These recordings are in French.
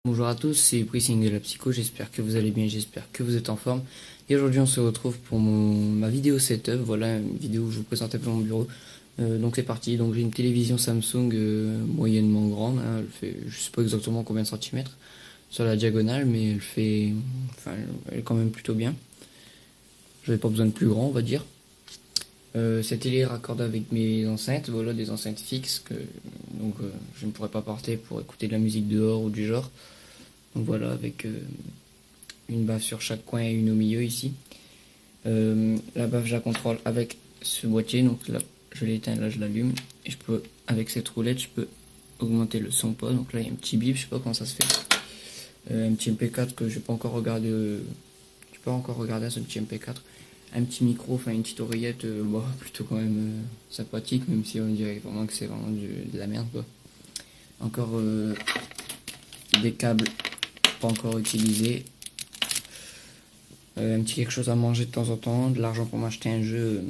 Bonjour à tous, c'est Pressing de la Psycho, j'espère que vous allez bien, j'espère que vous êtes en forme. Et aujourd'hui on se retrouve pour ma vidéo setup, voilà une vidéo où je vous présente un peu mon bureau. Donc c'est parti, donc j'ai une télévision Samsung moyennement grande, hein, elle fait, je sais pas exactement combien de centimètres sur la diagonale, mais elle fait, enfin elle est quand même plutôt bien. J'avais pas besoin de plus grand on va dire. Cette télé est raccordée avec mes enceintes, voilà des enceintes fixes que donc je ne pourrais pas porter pour écouter de la musique dehors ou du genre. Donc voilà, avec une baffe sur chaque coin et une au milieu ici. La baffe, je la contrôle avec ce boîtier. Donc là, je l'éteins, là, je l'allume. Et je peux, avec cette roulette, je peux augmenter le son pas. Donc là, il y a un petit bip, je sais pas comment ça se fait. Un petit MP4 que je n'ai pas encore regardé. Je pas encore regardé ce petit MP4. Un petit micro, enfin une petite oreillette, bon, plutôt quand même sympathique, même si on dirait vraiment que c'est vraiment de la merde, quoi. Encore des câbles pas encore utilisés. Un petit quelque chose à manger de temps en temps, de l'argent pour m'acheter un jeu.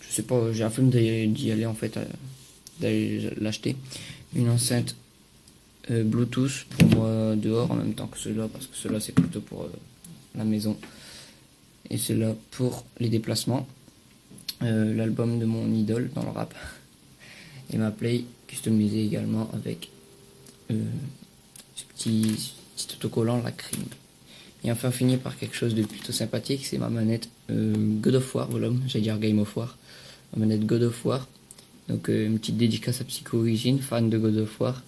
Je sais pas, j'ai un film d'y aller en fait, d'aller l'acheter. Une enceinte Bluetooth pour moi dehors en même temps que ceux-là, parce que ceux-là c'est plutôt pour la maison. Et ceux-là pour les déplacements. L'album de mon idole dans le rap. Et ma play customisée également avec ce petit autocollant, la crime. Et enfin finir par quelque chose de plutôt sympathique, c'est ma manette God of War, voilà, j'allais dire Game of War. Ma manette God of War. Donc une petite dédicace à Psycho Origin, fan de God of War.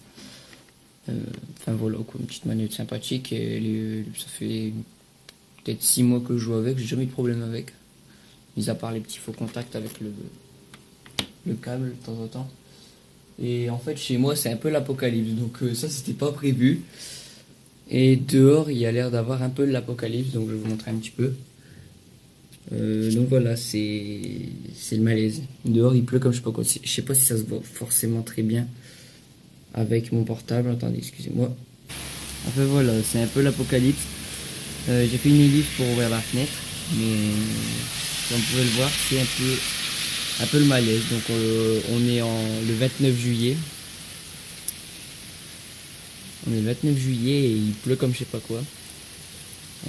Enfin voilà, quoi, une petite manette sympathique. Et ça fait peut-être 6 mois que je joue avec, j'ai jamais eu de problème avec. Mis à part les petits faux contacts avec le câble de temps en temps. Et en fait chez moi c'est un peu l'apocalypse, donc ça c'était pas prévu. Et dehors, il y a l'air d'avoir un peu de l'apocalypse, donc je vais vous montrer un petit peu. Donc voilà, c'est le malaise. Dehors, il pleut comme je sais pas quoi. Je sais pas si ça se voit forcément très bien avec mon portable. Attendez, excusez-moi. Enfin voilà, c'est un peu l'apocalypse. J'ai fait une ellipse pour ouvrir la fenêtre, mais comme vous pouvez le voir, c'est un peu le malaise. Donc on est le 29 juillet. On est le 29 juillet et il pleut comme je sais pas quoi.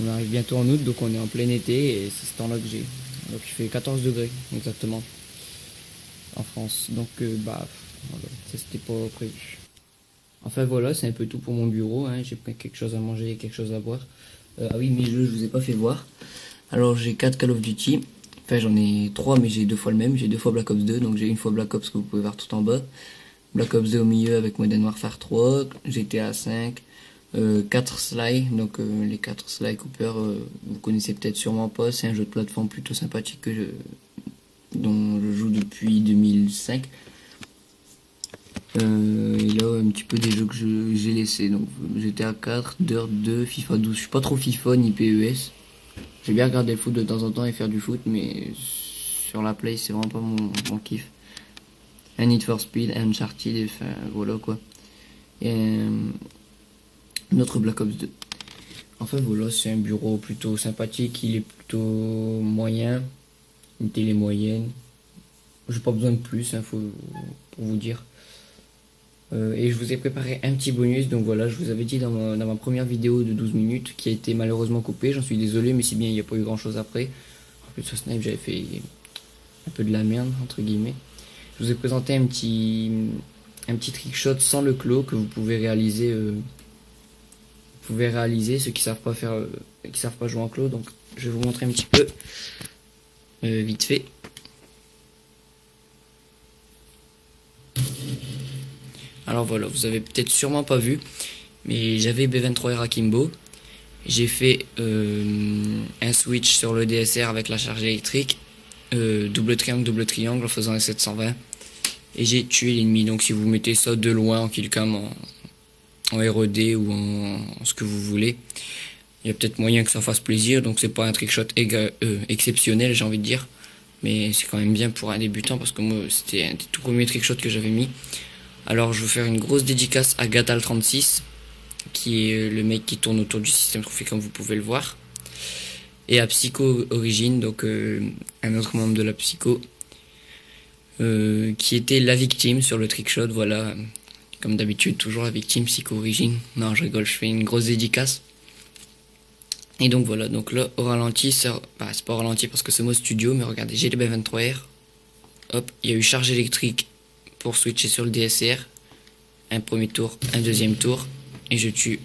On arrive bientôt en août, donc on est en plein été et c'est ce temps-là que j'ai. Donc il fait 14 degrés exactement en France. Donc voilà, ça c'était pas prévu. Enfin voilà, c'est un peu tout pour mon bureau, hein. J'ai pris quelque chose à manger, quelque chose à boire. Ah oui, mes jeux, je vous ai pas fait voir. Alors j'ai 4 Call of Duty. Enfin j'en ai 3 mais j'ai 2 fois le même. J'ai 2 fois Black Ops 2, donc j'ai une fois Black Ops que vous pouvez voir tout en bas. Black Ops 2 au milieu avec Modern Warfare 3, GTA 5, 4 Sly, donc les 4 Sly Cooper, vous connaissez peut-être sûrement pas, c'est un jeu de plateforme plutôt sympathique dont je joue depuis 2005. Et là un petit peu des jeux que j'ai laissés, donc GTA 4, Dirt 2, FIFA 12, je suis pas trop FIFA ni PES. J'ai bien regarder le foot de temps en temps et faire du foot, mais sur la play c'est vraiment pas mon kiff. Un Need for Speed, un Uncharted, enfin voilà quoi. Et notre Black Ops 2. Enfin voilà, c'est un bureau plutôt sympathique, il est plutôt moyen, une télé moyenne. J'ai pas besoin de plus, hein, pour vous dire. Et je vous ai préparé un petit bonus, donc voilà, je vous avais dit dans ma première vidéo de 12 minutes, qui a été malheureusement coupée, j'en suis désolé, mais c'est bien, il n'y a pas eu grand chose après. En plus sur Snipe, j'avais fait un peu de la merde, entre guillemets. Je vous ai présenté un petit trick shot sans le claw que vous pouvez réaliser. Ceux qui savent pas faire, qui savent pas jouer en claw. Donc je vais vous montrer un petit peu vite fait. Alors voilà, vous avez peut-être sûrement pas vu, mais j'avais B23 et Akimbo. J'ai fait un switch sur le DSR avec la charge électrique, double triangle en faisant un 720. Et j'ai tué l'ennemi. Donc si vous mettez ça de loin en killcam, en RED ou en ce que vous voulez, il y a peut-être moyen que ça fasse plaisir. Donc c'est pas un trickshot exceptionnel, j'ai envie de dire, mais c'est quand même bien pour un débutant, parce que moi c'était un des tout premiers trickshots que j'avais mis. Alors je veux faire une grosse dédicace à Gatal36, qui est le mec qui tourne autour du système trophée comme vous pouvez le voir, et à Psycho Origin, donc un autre membre de la Psycho, qui était la victime sur le trickshot. Voilà, comme d'habitude, toujours avec Team Psycho Origin. Non, je rigole, je fais une grosse dédicace. Et donc voilà, donc là au ralenti, c'est pas au ralenti parce que c'est mode studio, mais regardez, j'ai le B23R. Hop, il y a eu charge électrique pour switcher sur le DSR. Un premier tour, un deuxième tour, et je tue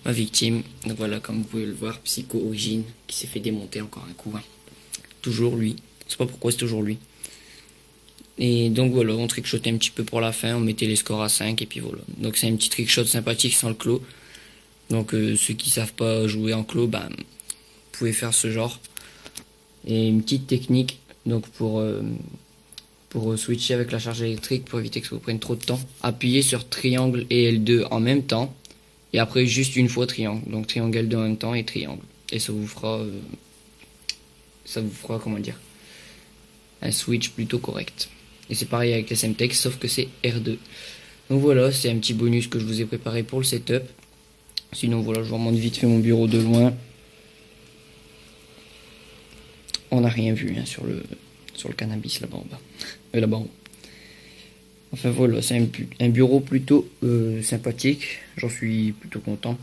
ma victime. Donc voilà, comme vous pouvez le voir, Psycho Origin qui s'est fait démonter encore un coup. Hein. Toujours lui, je sais pas pourquoi c'est toujours lui. Et donc voilà, on trickshotait un petit peu pour la fin, on mettait les scores à 5 et puis voilà. Donc c'est un petit trickshot sympathique sans le clos. Donc ceux qui savent pas jouer en clos, ben, vous pouvez faire ce genre. Et une petite technique donc pour switcher avec la charge électrique pour éviter que ça vous prenne trop de temps. Appuyez sur triangle et L2 en même temps et après juste une fois triangle. Donc triangle L2 en même temps et triangle. Et ça vous fera comment dire, un switch plutôt correct. Et c'est pareil avec SMTech sauf que c'est R2. Donc voilà, c'est un petit bonus que je vous ai préparé pour le setup. Sinon voilà, je vous remonte vite fait mon bureau de loin. On n'a rien vu hein, sur le cannabis là-bas en bas. Là-bas en haut. Enfin voilà, c'est un bureau plutôt sympathique. J'en suis plutôt content.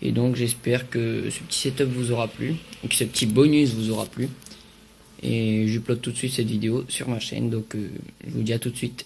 Et donc j'espère que ce petit setup vous aura plu. Et que ce petit bonus vous aura plu. Et j'upload tout de suite cette vidéo sur ma chaîne. Donc je vous dis à tout de suite.